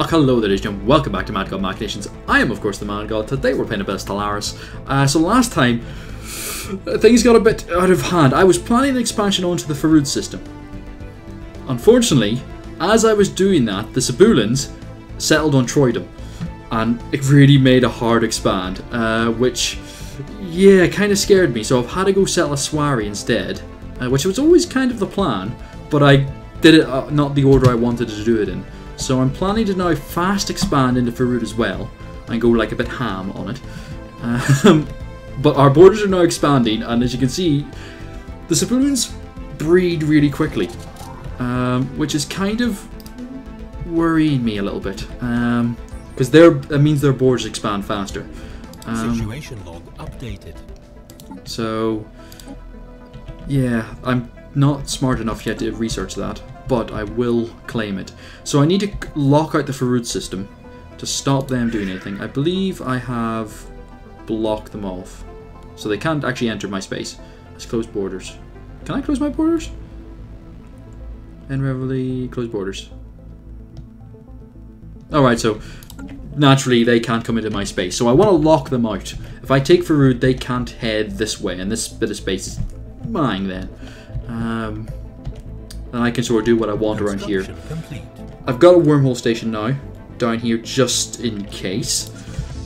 Hello there, ladies and gentlemen, welcome back to Madgod Machinations. I am of course the Madgod. Today we're playing a bit of Stellaris. So last time, things got a bit out of hand. I was planning an expansion onto the Farud system. Unfortunately, as I was doing that, the Sabulans settled on Troydom. And it really made a hard expand, which, yeah, kind of scared me. So I've had to go settle a Swari instead, which was always kind of the plan, but I did it not the order I wanted to do it in. So I'm planning to now fast expand into Farud as well, and go like a bit ham on it. But our borders are now expanding, and as you can see, the Sabulans breed really quickly, which is kind of worrying me a little bit, because that means their borders expand faster. Situation log updated. So, yeah, I'm not smart enough yet to research that, but I will claim it. So I need to lock out the Farud system to stop them doing anything. I believe I have blocked them off, so they can't actually enter my space. Let's close borders. Can I close my borders? And Reveille, close borders. Alright, so naturally they can't come into my space, so I want to lock them out. If I take Farud, they can't head this way, and this bit of space is mine then. And I can sort of do what I want around here. Complete. I've got a wormhole station now, down here just in case.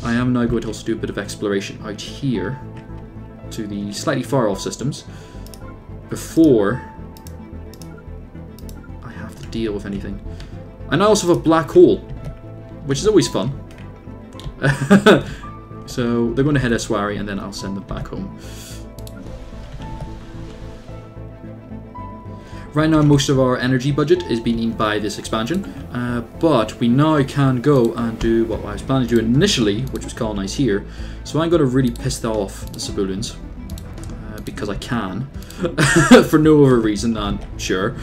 I am now going to also do a bit of exploration out here to the slightly far off systems before I have to deal with anything. And I also have a black hole, which is always fun. So they're going to head to Swari and then I'll send them back home. Right now most of our energy budget is being eaten by this expansion, but we now can go and do what I was planning to do initially, which was colonize here. So I'm going to really piss off the Sabulans, because I can, for no other reason than, sure.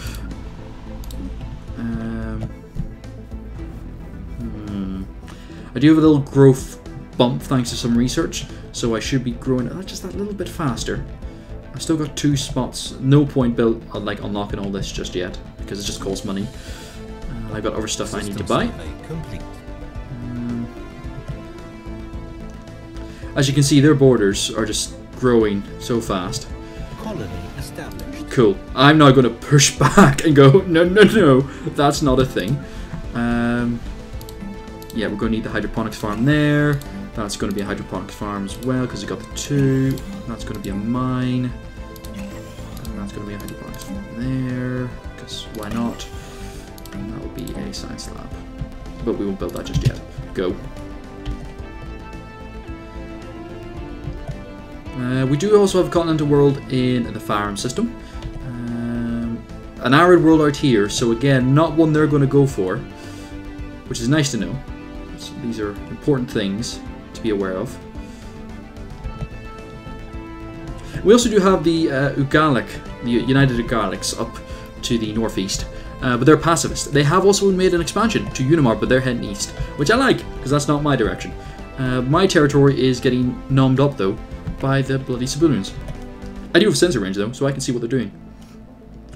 I do have a little growth bump thanks to some research, so I should be growing just that little bit faster. I've still got 2 spots. No point like unlocking all this just yet, because it just costs money. I've got other stuff I need to buy. As you can see, their borders are just growing so fast. Colony established. Cool. I'm now going to push back and go, no, no, no, that's not a thing. Yeah, we're going to need the hydroponics farm there. That's going to be a hydroponics farm as well, because we've got the 2. That's going to be a mine. And that's going to be a hydroponics farm there, because why not? And that will be a science lab. But we won't build that just yet. Go. We do also have a continental world in the farm system. An arid world out here, so again, not one they're going to go for, which is nice to know. So these are important things to be aware of. We also do have the Ugalic, the United Ugalics up to the northeast, but they're pacifist. They have also made an expansion to Unimar, but they're heading east, which I like, because that's not my direction. My territory is getting nommed up, though, by the bloody Sabulans. I do have sensor range, though, so I can see what they're doing.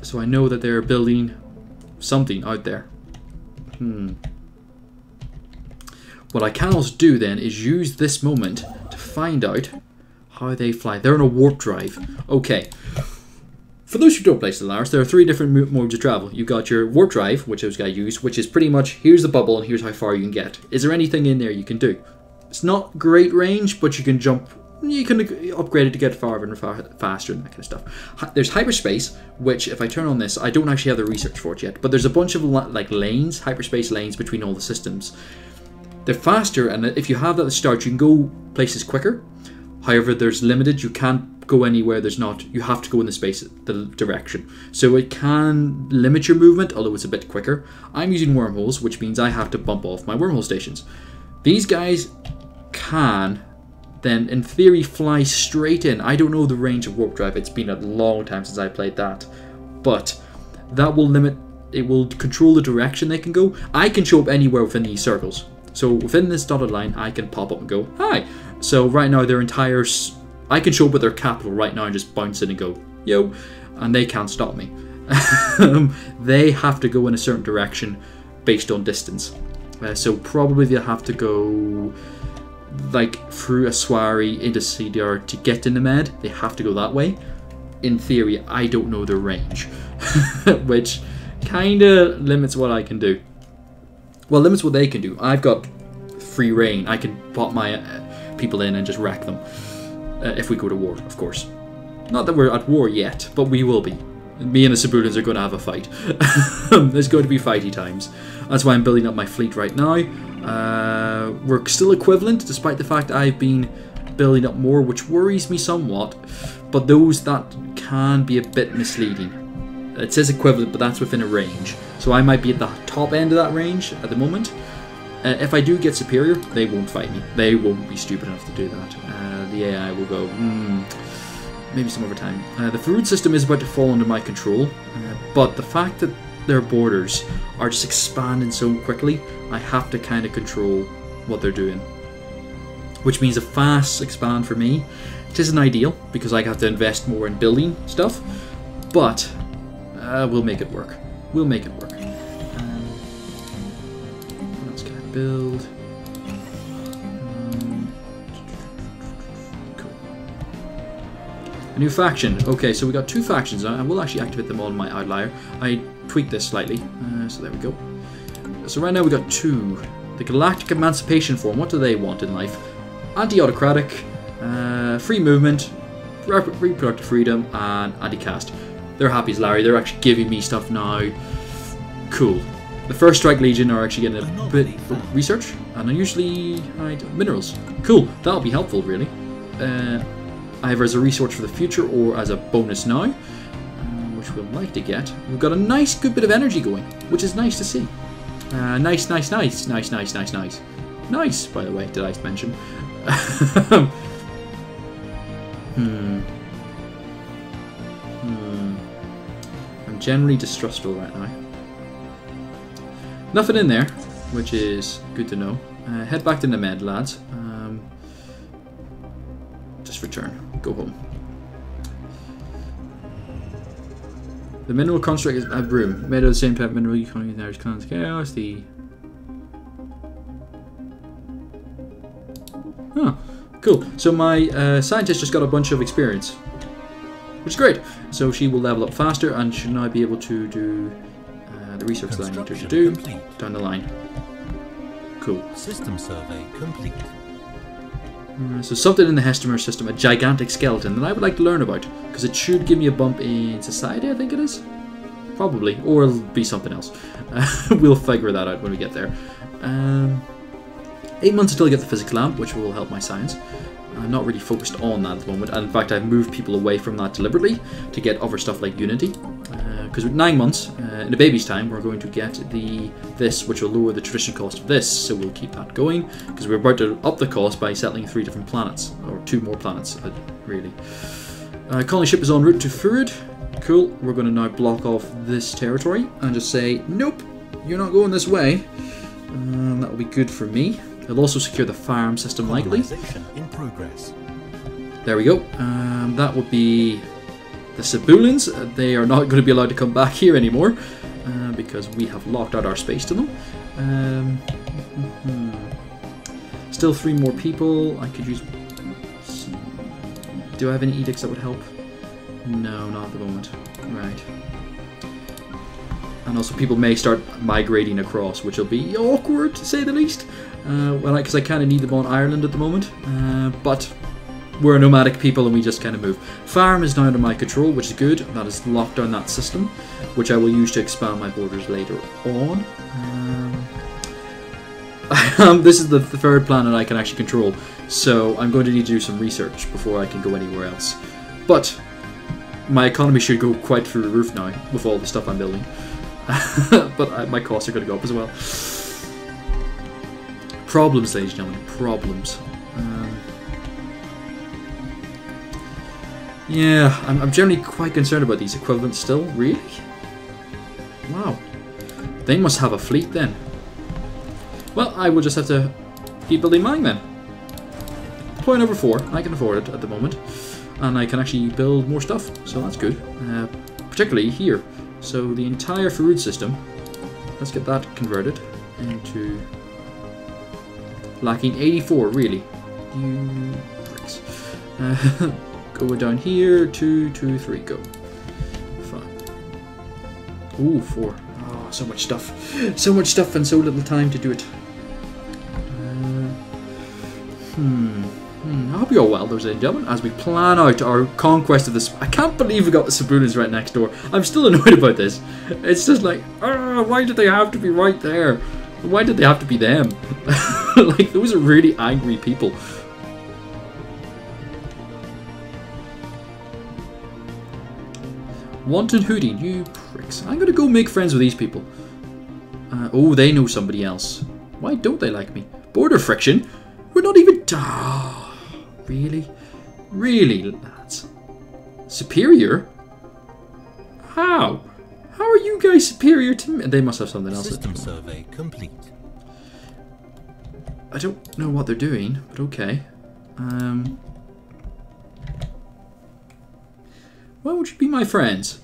So I know that they're building something out there. What I can also do then is use this moment to find out how they fly. They're on a warp drive. Okay. For those who don't play Stellaris, there are 3 different modes of travel. You've got your warp drive, which I was going to use, which is pretty much, here's the bubble and here's how far you can get. Is there anything in there you can do? It's not great range, but you can jump. You can upgrade it to get farther and faster and that kind of stuff. There's hyperspace, which if I turn on this, I don't actually have the research for it yet, but there's a bunch of like lanes, hyperspace lanes between all the systems. They're faster, and if you have that at the start, you can go places quicker. However, there's limited. You can't go anywhere there's not. You have to go in the space, the direction. So it can limit your movement, although it's a bit quicker. I'm using wormholes, which means I have to bump off my wormhole stations. These guys can then, in theory, fly straight in. I don't know the range of warp drive. It's been a long time since I played that. But that will limit, it will control the direction they can go. I can show up anywhere within these circles. So within this dotted line, I can pop up and go, hi. So right now, their entire, I can show up with their capital right now and just bounce in and go, yo. And they can't stop me. They have to go in a certain direction based on distance. So probably they'll have to go like through a Swari into CDR to get to Named. They have to go that way. In theory, I don't know their range, which kind of limits what I can do. Well, limits what they can do. I've got free reign. I can pop my people in and just wreck them if we go to war, of course. Not that we're at war yet, but we will be. Me and the Sabulans are going to have a fight. There's going to be fighty times. That's why I'm building up my fleet right now. We're still equivalent, despite the fact I've been building up more, which worries me somewhat. But those that can be a bit misleading. It says equivalent, but that's within a range. So I might be at the top end of that range at the moment. If I do get superior, they won't fight me. They won't be stupid enough to do that. The AI will go, maybe some other time. The food system is about to fall under my control, but the fact that their borders are just expanding so quickly, I have to kind of control what they're doing. Which means a fast expand for me. It isn't ideal, because I have to invest more in building stuff, but we'll make it work. We'll make it work. What else can I build? Cool. A new faction. Okay, so we got 2 factions. I will actually activate them all in my outlier. I tweaked this slightly, so there we go. So right now we got 2. The Galactic Emancipation Forum. What do they want in life? Anti-autocratic, free movement, reproductive freedom, and anti-caste. They're happy as Larry. They're actually giving me stuff now. Cool. The First Strike Legion are actually getting a bit of research, and unusually minerals. Cool. That'll be helpful, really. Either as a resource for the future or as a bonus now, which we'll like to get. We've got a nice, good bit of energy going, which is nice to see. Nice, nice, nice, nice, nice, nice, nice. Nice, by the way, did I mention? I'm generally distrustful right now. Nothing in there, which is good to know. Head back to Named, lads. Just return. Go home. The mineral construct is a room. Made of the same type of mineral you can't use Irish clans. Chaos, the... Oh, cool. So my scientist just got a bunch of experience, which is great. So she will level up faster and should now be able to do the research that I need her to do down the line. Cool. System survey complete. So something in the Hestimer system, a gigantic skeleton that I would like to learn about, because it should give me a bump in society, I think it is. Probably. Or it'll be something else. We'll figure that out when we get there. 8 months until I get the physics lab, which will help my science. I'm not really focused on that at the moment, and in fact I've moved people away from that deliberately to get other stuff like Unity. Because with 9 months, in a baby's time, we're going to get this, which will lower the tradition cost of this, so we'll keep that going, because we're about to up the cost by settling 3 different planets, or 2 more planets, really. Colony ship is en route to Furud. Cool, we're going to now block off this territory, and just say, nope, you're not going this way. That will be good for me. It'll also secure the farm system likely. In progress. There we go. That would be the Sabulans. They are not going to be allowed to come back here anymore because we have locked out our space to them. Still 3 more people. I could use... Do I have any edicts that would help? No, not at the moment. Right. And also people may start migrating across, which will be awkward to say the least. Because I kind of need them on Ireland at the moment, but we're a nomadic people and we just kind of move. Farm is now under my control, which is good. That has locked down that system, which I will use to expand my borders later on. This is the 3rd planet I can actually control, so I'm going to need to do some research before I can go anywhere else. But my economy should go quite through the roof now with all the stuff I'm building. But my costs are going to go up as well. Problems, ladies and gentlemen, problems. Yeah, I'm generally quite concerned about these equivalents still. Really? Wow. They must have a fleet then. Well, I will just have to keep building mine then. Point over 4. I can afford it at the moment. And I can actually build more stuff, so that's good. Particularly here. So the entire food system, let's get that converted into Lacking 84, really. You pricks. Go down here. 2, 2, 3, go. Fine. Ooh, 4. Oh, so much stuff. So much stuff and so little time to do it. I hope you're all well, ladies and gentlemen, as we plan out our conquest of this. I can't believe we got the Sabooners right next door. I'm still annoyed about this. It's just like, why did they have to be right there? Why did they have to be them? Like, those are really angry people. Wanton hooting, you pricks. I'm gonna go make friends with these people. Oh, they know somebody else. Why don't they like me? Border friction? We're not even... really? Really, lads? Superior? How? How are you guys superior to me? They must have something else. System survey complete. I don't know what they're doing, but okay. Why would you be my friends?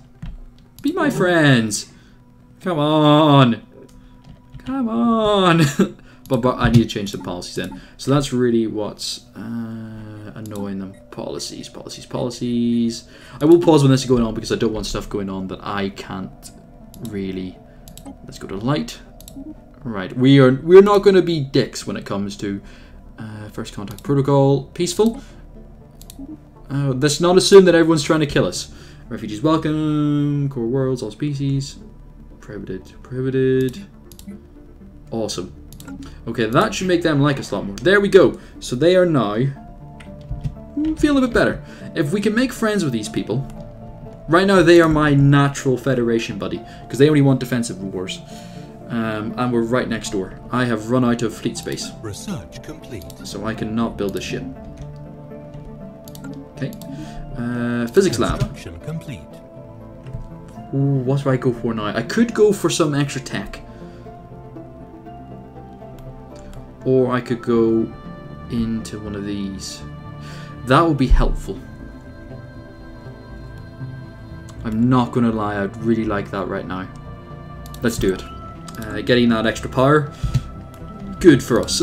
Be my friends! Come on! Come on! but I need to change the policies then. So that's really what's annoying them. Policies, policies, policies. I will pause when this is going on because I don't want stuff going on that I can't really... Let's go to light. Right, we're not going to be dicks when it comes to first contact protocol. Peaceful. Let's not assume that everyone's trying to kill us. Refugees welcome. Core worlds, all species. Prohibited. Prohibited. Awesome. Okay, that should make them like us a lot more. There we go. So they are now feeling a bit better. If we can make friends with these people. Right now they are my natural federation buddy. Because they only want defensive wars. And we're right next door. I have run out of fleet space. Research complete. So I cannot build this ship. Okay. Physics lab. Construction complete. Ooh, what do I go for now? I could go for some extra tech. Or I could go into one of these. That would be helpful. I'm not going to lie, I'd really like that right now. Let's do it. Getting that extra power. Good for us.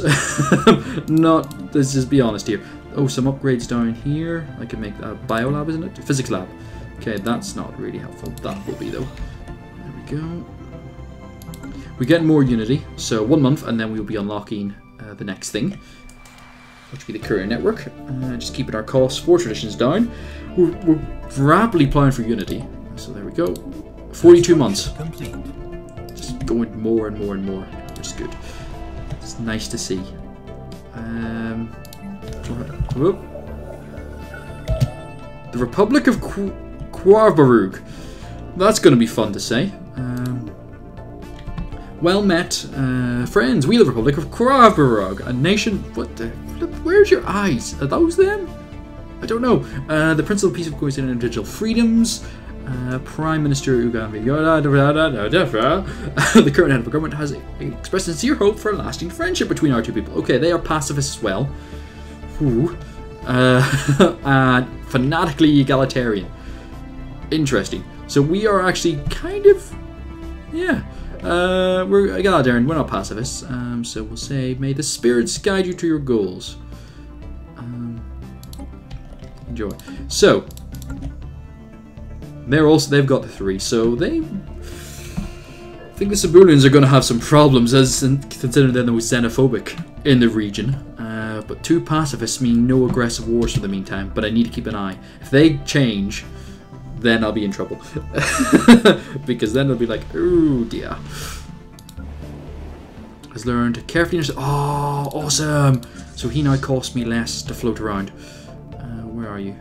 Let's just be honest here. Oh, some upgrades down here. I can make a biolab, isn't it? Physics lab. Okay, that's not really helpful. That will be though. There we go. We get more unity. So 1 month and then we'll be unlocking the next thing. Which will be the courier network. Just keeping our costs 4 traditions down. We're rapidly plowing for unity. So there we go. 42 months. Complete. Just going more and more and more. Which is good. It's nice to see. Whoop. The Republic of Quarberg. That's going to be fun to say. Well met, friends. We the Republic of Quarberg, a nation. What the flip? Where's your eyes? Are those them? I don't know. The principal piece of course in individual freedoms. Prime Minister Uganda. The current head of the government has expressed sincere hope for a lasting friendship between our two people. Okay, they are pacifists as well. Ooh. And fanatically egalitarian. Interesting. So we are actually kind of, yeah. We're egalitarian. We're not pacifists. So we'll say, may the spirits guide you to your goals. Enjoy. So they've got the 3. So I think the Saboonians are going to have some problems, as considering they're the most xenophobic in the region. But 2 pacifists mean no aggressive wars for the meantime. But I need to keep an eye. If they change, then I'll be in trouble. Because then they'll be like, oh dear. Has learned to carefully. Oh, awesome! So he now costs me less to float around. Where are you?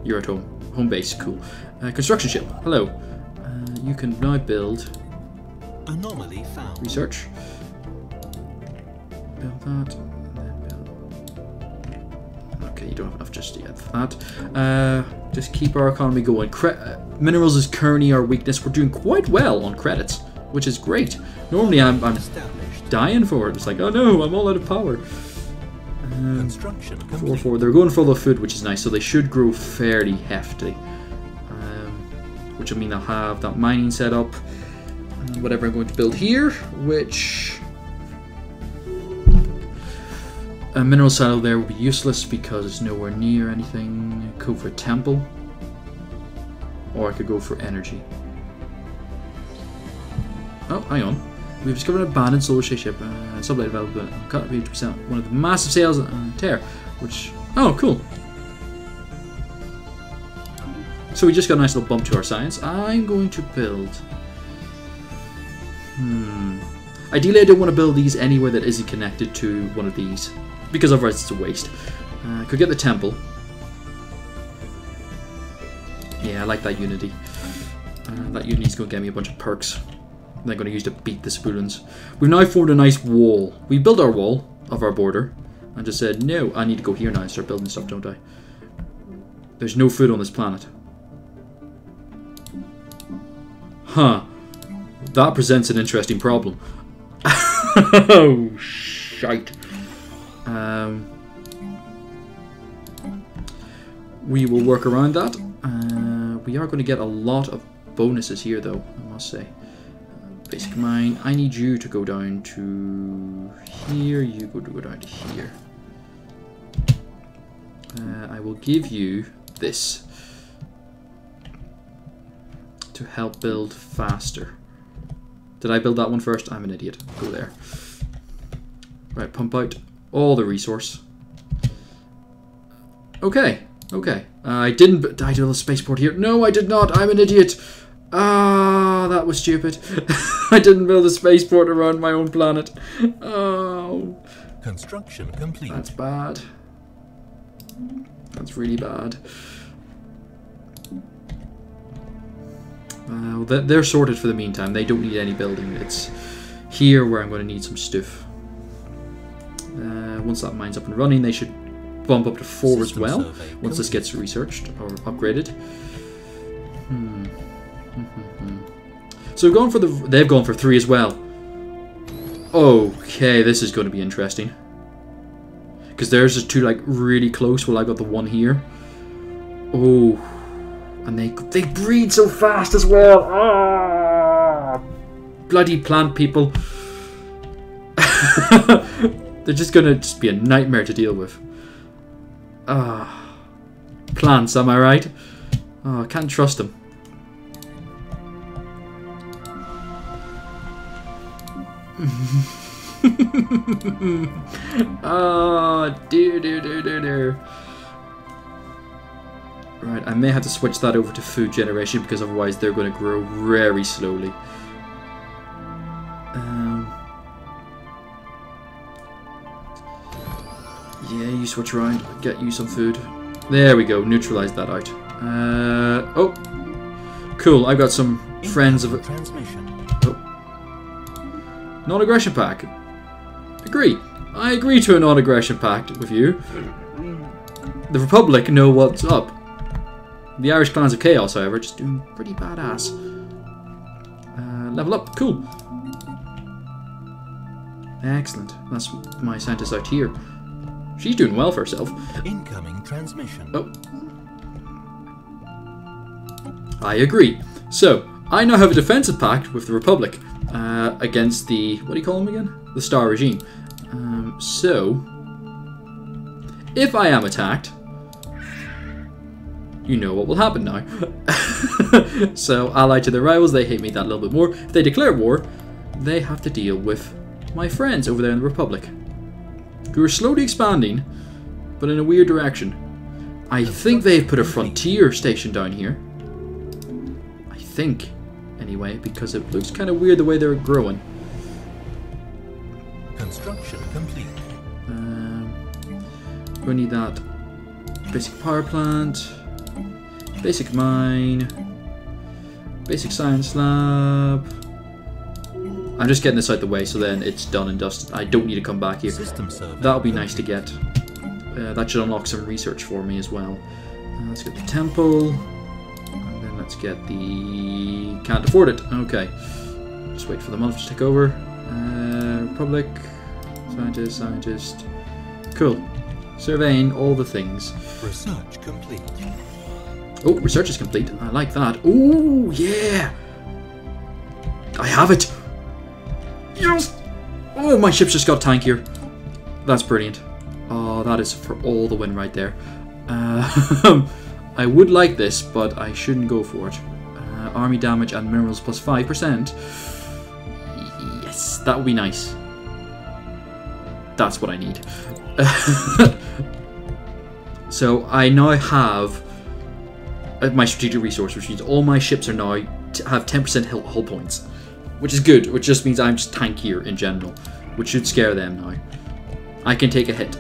You're at home. Home base, cool. Construction ship, hello. You can now build. Anomaly found. Research. Build that. Okay, you don't have enough just yet for that. Just keep our economy going. Minerals is currently our weakness. We're doing quite well on credits, which is great. Normally I'm dying for it. It's like, oh no, I'm all out of power. Construction complete. 4. They're going full of food, which is nice, so they should grow fairly hefty. Which will mean I'll have that mining set up. Whatever I'm going to build here, which A mineral silo there will be useless because it's nowhere near anything. Go for a temple. Or I could go for energy. Oh, hang on. We've discovered an abandoned solar ship. Sublight development. Cut 80%. One of the massive sails tear. Which. Oh, cool. So we just got a nice little bump to our science. I'm going to build. Ideally, I don't want to build these anywhere that isn't connected to one of these. Because otherwise it's a waste. I could get the temple. Yeah, I like that unity. That unity's going to get me a bunch of perks. That I'm going to use to beat the Spulans. We've now formed a nice wall. We built our wall of our border. I just said, no, I need to go here now and start building stuff, don't I? There's no food on this planet. Huh. That presents an interesting problem. Oh, shite. We will work around that. We are going to get a lot of bonuses here, though, I must say. Basic mine. I need you to go down to here. You go down to here. I will give you this to help build faster. Did I build that one first? I'm an idiot. Go there. Right, pump out all the resource. Okay, okay. I didn't. Did I build a spaceport here? No, I did not. I'm an idiot. Ah, that was stupid. I didn't build a spaceport around my own planet. Oh. Construction complete. That's bad. That's really bad. They're sorted for the meantime. They don't need any building. It's here where I'm going to need some stuff. Once that mine's up and running, they should bump up to 4 as well. Once this gets researched or upgraded. So we've gone for they've gone for 3 as well. Okay, this is going to be interesting. Because theirs is 2 like really close. Well, I got the 1 here. Oh, and they breed so fast as well. Ah, bloody plant people. They're just gonna be a nightmare to deal with. Ah, plants. Am I right? Oh, I can't trust them. Oh, dear. Right, I may have to switch that over to food generation because otherwise they're going to grow very slowly. Yeah, you switch around, get you some food. There we go, neutralize that out. Oh, cool, I've got some friends of... Oh. Non-aggression pact. Agree. I agree to a non-aggression pact with you. The Republic know what's up. The Irish Clans of Chaos, however, just doing pretty badass. Level up, cool. Excellent. That's my scientist out here. She's doing well for herself. Incoming transmission. Oh. I agree. So, I now have a defensive pact with the Republic against the... What do you call them again? The Star Regime. So, if I am attacked, you know what will happen now. So, allied to their rivals, they hate me that little bit more. If they declare war, they have to deal with my friends over there in the Republic, who are slowly expanding, but in a weird direction. I think they've put a frontier station down here. I think, anyway, because it looks kind of weird the way they're growing. Construction complete. We need that basic power plant, basic mine, basic science lab. I'm just getting this out the way so then it's done and dusted. I don't need to come back here. That'll be nice to get. That should unlock some research for me as well. Let's get the temple. And then let's get the... Can't afford it. Okay. Just wait for the month to take over. Republic. Scientist. Cool. Surveying all the things. Research complete. Oh, research is complete. I like that. Oh, yeah! I have it! Yes! Oh, my ship's just got tankier. That's brilliant. that is for all the win right there. I would like this, but I shouldn't go for it. Army damage and minerals plus 5%. Yes, that would be nice. That's what I need. So I now have my strategic resource, which means all my ships are now have 10% hull points, which is good, which just means I'm just tankier in general, which should scare them now. I can take a hit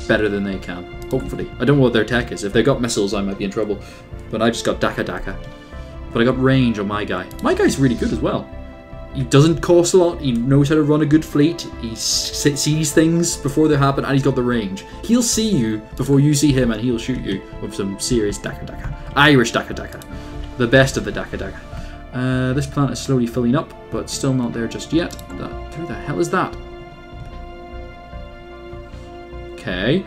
better than they can, hopefully. I don't know what their tech is. If they got missiles, I might be in trouble, but I just got Daka. But I got range on my guy. My guy's really good as well. He doesn't cost a lot, he knows how to run a good fleet, he sees things before they happen, and he's got the range. He'll see you before you see him, and he'll shoot you with some serious Daka. Irish Daka. The best of the Daka. This planet is slowly filling up, but still not there just yet. Who the hell is that? Okay.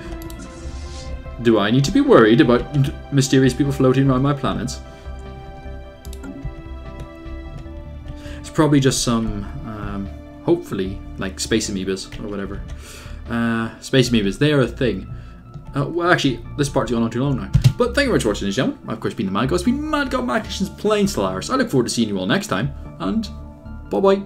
Do I need to be worried about mysterious people floating around my planets? Probably just some, hopefully, like space amoebas or whatever. Space amoebas, they are a thing. Well, actually, this part's gone on too long now. But thank you very much for watching, ladies and gentlemen. I've, of course, been the Madgod. It's been Madgod Magicians playing Stellaris. I look forward to seeing you all next time, and bye-bye.